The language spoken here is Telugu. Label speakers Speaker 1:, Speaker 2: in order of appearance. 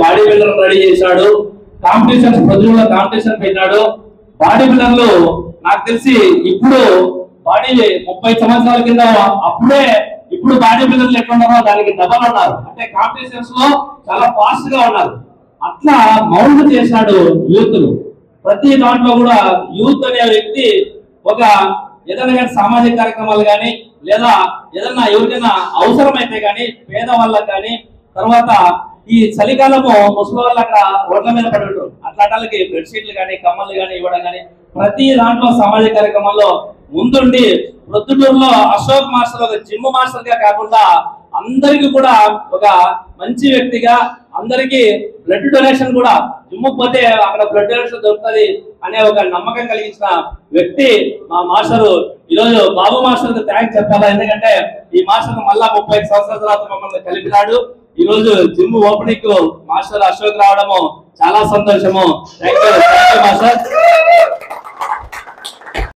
Speaker 1: బాడీ బిల్డర్ రెడీ చేశాడు, కాంపిటీషన్స్ ప్రజల్లో కాంపిటీషన్ పెట్టాడు. బాడీ బిల్డర్లు నాకు తెలిసి ఇప్పుడు బాడీ 30 సంవత్సరాల కింద అప్పుడే ఇప్పుడు బాడీ బిల్డర్లు ఎట్లున్నారో దానికి డబల్ ఉన్నారు. అంటే కాంపిటీషన్స్ లో చాలా ఫాస్ట్ గా ఉన్నారు. అట్లా మౌల్డ్ చేశాడు యూత్. ప్రతి దాంట్లో కూడా యూత్ అనే వ్యక్తి ఒక ఏదైనా కానీ సామాజిక కార్యక్రమాలు కానీ లేదా ఏదైనా ఎవరికైనా అవసరమైతే కానీ పేదవాళ్ళకి కానీ, తర్వాత ఈ చలికాలము ముసలి వాళ్ళు అక్కడ రోడ్ల మీద పడి ఉంటారు, అట్లాంటి బెడ్షీట్లు కానీ కమ్మలు కానీ ఇవ్వడం కానీ ప్రతి దాంట్లో సామాజిక కార్యక్రమాల్లో ముందుండి ప్రొద్దుటూరులో అశోక్ మాస్టర్ ఒక జిమ్ మాస్టర్ గా కాకుండా అందరికి కూడా ఒక మంచి వ్యక్తిగా, అందరికి బ్లడ్ డొనేషన్ కూడా జిమ్ పోతే అక్కడ బ్లడ్ డొనేషన్ దొరుకుతుంది అనే ఒక నమ్మకం కలిగించిన వ్యక్తి మా మాస్టరు. ఈరోజు బాబు మాస్టర్ కు థ్యాంక్స్ చెప్పాలా, ఎందుకంటే ఈ మాస్టర్ మళ్ళా 30 సంవత్సరాల తర్వాత మమ్మల్ని కలిపినాడు. ఈ రోజు జిమ్ ఓపెనింగ్ మాస్టర్ అశోక్ రావడము చాలా సంతోషము. Thank you master.